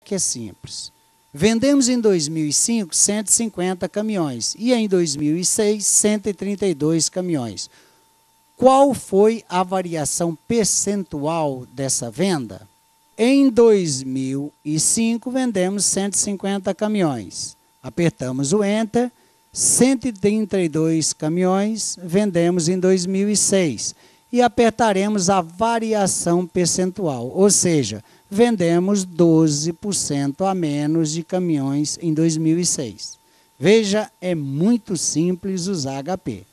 que é simples. Vendemos em 2005 150 caminhões e em 2006 132 caminhões. Qual foi a variação percentual dessa venda? Em 2005 vendemos 150 caminhões. Apertamos o Enter, 132 caminhões vendemos em 2006. E apertaremos a variação percentual, ou seja, vendemos 12% a menos de caminhões em 2006. Veja, é muito simples usar HP.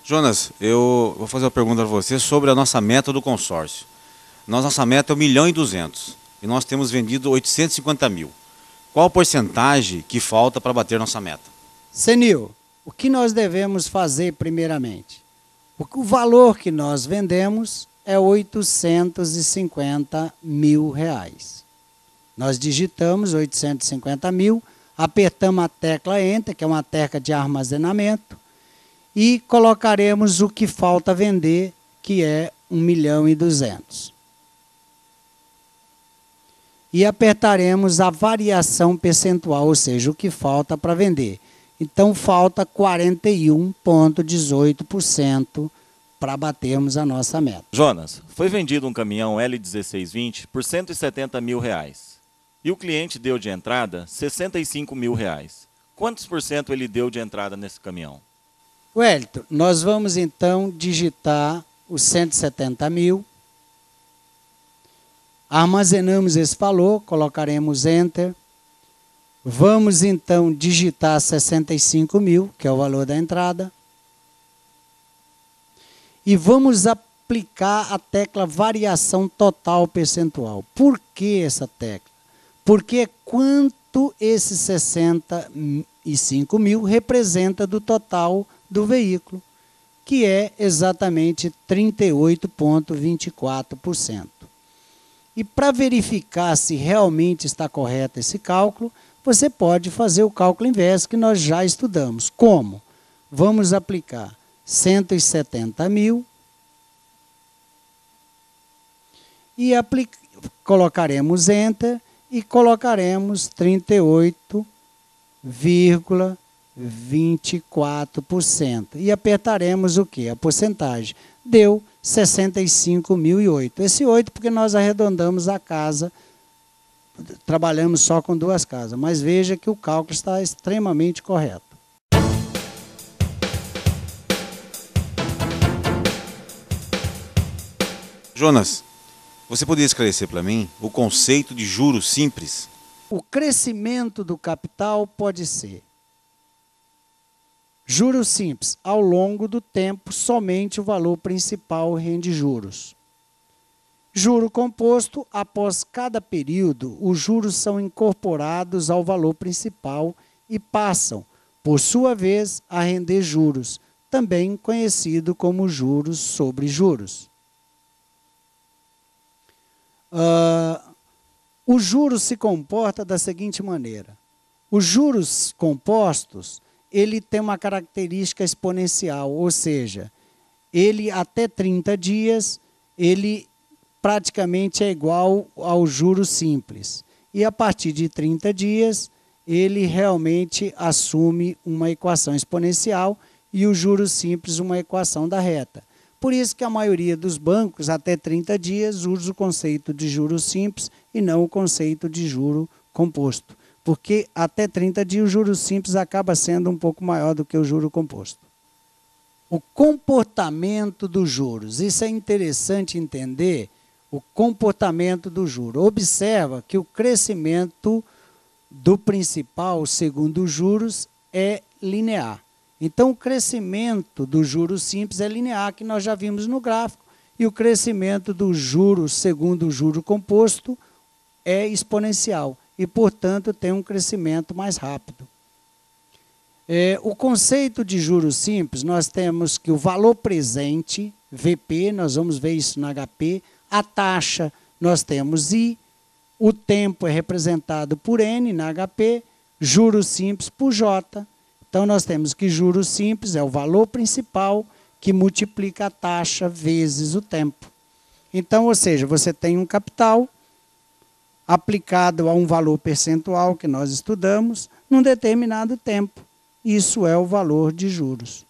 Jonas, eu vou fazer uma pergunta para você sobre a nossa meta do consórcio. Nossa meta é 1.200.000 e nós temos vendido 850 mil. Qual a porcentagem que falta para bater nossa meta? Senil, o que nós devemos fazer primeiramente? O valor que nós vendemos é R$ 850 mil. Nós digitamos 850 mil, apertamos a tecla Enter, que é uma tecla de armazenamento, e colocaremos o que falta vender, que é 1.200.000. E apertaremos a variação percentual, ou seja, o que falta para vender. Então, falta 41,18% para batermos a nossa meta. Jonas, foi vendido um caminhão L1620 por R$ 170 mil. E o cliente deu de entrada R$ 65 mil. Quantos por cento ele deu de entrada nesse caminhão? Wellington, nós vamos então digitar os 170 mil. Armazenamos esse valor, colocaremos Enter. Vamos então digitar 65 mil, que é o valor da entrada. E vamos aplicar a tecla variação total percentual. Por que essa tecla? Porque é quanto esses 65 mil representa do total do veículo, que é exatamente 38,24%. E para verificar se realmente está correto esse cálculo, você pode fazer o cálculo inverso que nós já estudamos. Como? Vamos aplicar 170 mil e colocaremos Enter e colocaremos 38,24%. E apertaremos o quê? A porcentagem. Deu 65.008. Esse 8 porque nós arredondamos a casa, trabalhamos só com 2 casas, mas veja que o cálculo está extremamente correto. Jonas, você poderia esclarecer para mim o conceito de juros simples? O crescimento do capital pode ser juros simples. Ao longo do tempo, somente o valor principal rende juros. Juro composto, após cada período, os juros são incorporados ao valor principal e passam, por sua vez, a render juros, também conhecido como juros sobre juros. O juros se comporta da seguinte maneira. Os juros compostos, ele tem uma característica exponencial, ou seja, ele até 30 dias, ele praticamente é igual ao juros simples. E a partir de 30 dias, ele realmente assume uma equação exponencial e o juros simples uma equação da reta. Por isso que a maioria dos bancos, até 30 dias, usa o conceito de juros simples e não o conceito de juro composto. Porque até 30 dias o juros simples acaba sendo um pouco maior do que o juro composto. O comportamento dos juros. Isso é interessante entender, o comportamento do juro. Observa que o crescimento do principal, segundo os juros, é linear. Então, o crescimento do juros simples é linear, que nós já vimos no gráfico, e o crescimento do juros, segundo o juro composto, é exponencial, e, portanto, tem um crescimento mais rápido. O conceito de juros simples, nós temos que o valor presente, VP, nós vamos ver isso no HP, a taxa, nós temos I, o tempo é representado por N na HP, juros simples por J. Então, nós temos que juros simples é o valor principal que multiplica a taxa vezes o tempo. Então, ou seja, você tem um capital, aplicado a um valor percentual que nós estudamos num determinado tempo. Isso é o valor de juros.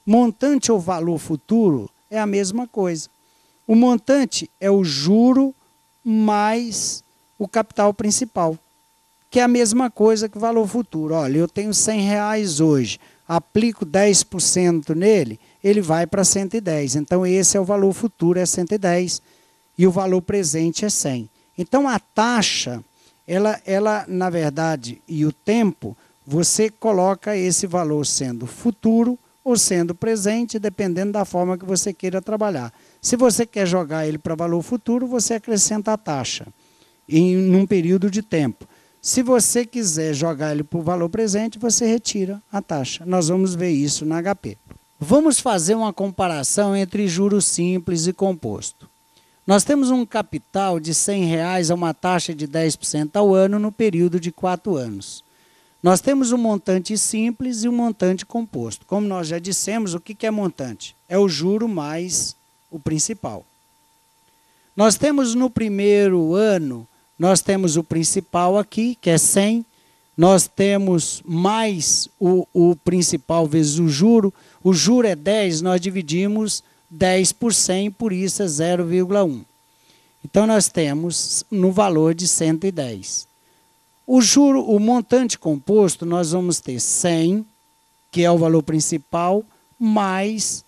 Montante ou valor futuro é a mesma coisa. O montante é o juro mais o capital principal, que é a mesma coisa que o valor futuro. Olha, eu tenho R$100 hoje, aplico 10% nele, ele vai para 110. Então, esse é o valor futuro, é 110, e o valor presente é 100. Então, a taxa, ela na verdade, e o tempo, você coloca esse valor sendo futuro ou sendo presente, dependendo da forma que você queira trabalhar. Se você quer jogar ele para valor futuro, você acrescenta a taxa num período de tempo. Se você quiser jogar ele para o valor presente, você retira a taxa. Nós vamos ver isso na HP. Vamos fazer uma comparação entre juros simples e composto. Nós temos um capital de R$100 a uma taxa de 10% ao ano no período de 4 anos. Nós temos um montante simples e um montante composto. Como nós já dissemos, o que é montante? É o juro mais o principal. Nós temos no primeiro ano, nós temos o principal aqui, que é 100. Nós temos mais o principal vezes o juro. O juro é 10, nós dividimos 10 por 100, por isso é 0,1. Então, nós temos no valor de 110. O montante composto, nós vamos ter 100, que é o valor principal, mais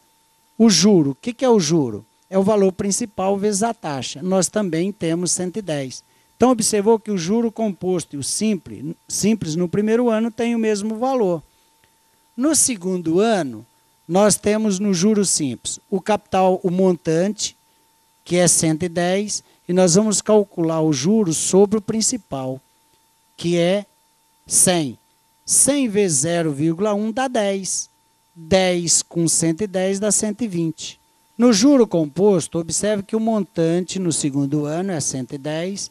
o juro. O que é o juro? É o valor principal vezes a taxa. Nós também temos 110. Então, observou que o juro composto e o simples no primeiro ano têm o mesmo valor. No segundo ano, nós temos no juro simples o capital, o montante, que é 110, e nós vamos calcular o juros sobre o principal, que é 100. 100 vezes 0,1 dá 10. 10 com 110 dá 120. No juro composto, observe que o montante no segundo ano é 110,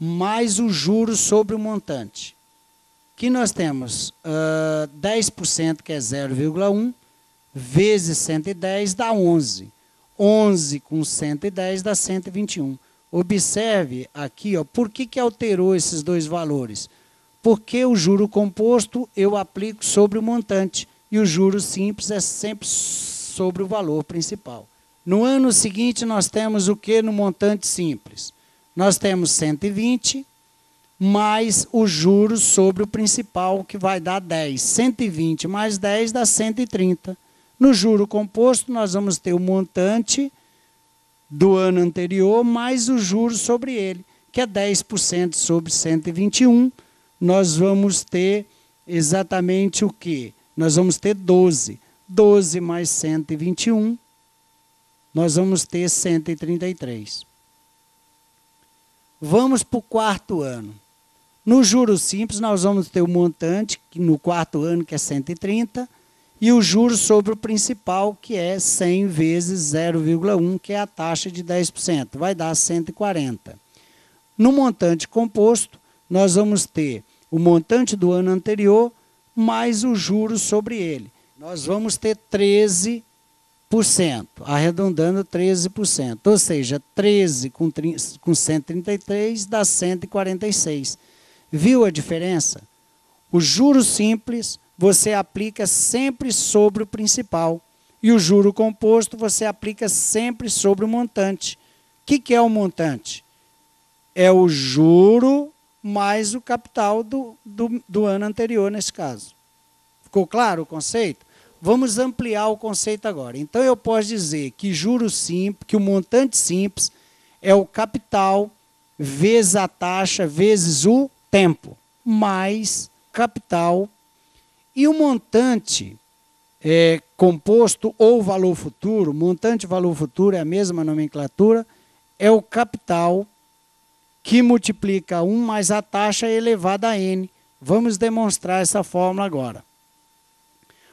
mais o juros sobre o montante. Que nós temos 10%, que é 0,1, vezes 110 dá 11. 11 com 110 dá 121. Observe aqui, ó, por que alterou esses dois valores? Porque o juro composto eu aplico sobre o montante e o juro simples é sempre sobre o valor principal. No ano seguinte, nós temos o que no montante simples? Nós temos 120 mais os juros sobre o principal, que vai dar 10. 120 mais 10 dá 130. No juro composto, nós vamos ter o montante do ano anterior, mais os juros sobre ele, que é 10% sobre 121. Nós vamos ter exatamente o quê? Nós vamos ter 12. 12 mais 121, nós vamos ter 133. Vamos para o quarto ano. No juros simples, nós vamos ter o montante, que no quarto ano, que é 130, e o juros sobre o principal, que é 100 vezes 0,1, que é a taxa de 10%, vai dar 140. No montante composto, nós vamos ter o montante do ano anterior, mais os juros sobre ele. Nós vamos ter 13%, arredondando 13%, ou seja, 13 com 133 dá 146. Viu a diferença? O juro simples você aplica sempre sobre o principal e o juro composto você aplica sempre sobre o montante. O que é o montante? É o juro mais o capital do ano anterior, nesse caso. Ficou claro o conceito? Vamos ampliar o conceito agora. Então, eu posso dizer que juros simples, que o montante simples é o capital vezes a taxa vezes o tempo, mais capital. E o montante composto ou valor futuro, montante e valor futuro é a mesma nomenclatura, é o capital que multiplica 1 mais a taxa elevada a n. Vamos demonstrar essa fórmula agora.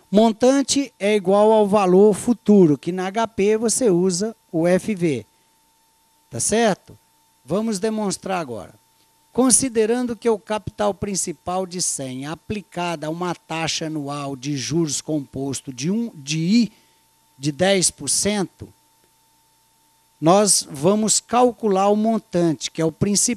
Montante é igual ao valor futuro, que na HP você usa o FV. Tá certo? Vamos demonstrar agora. Considerando que o capital principal de 100 aplicada a uma taxa anual de juros composto de I de 10%, nós vamos calcular o montante, que é o principal.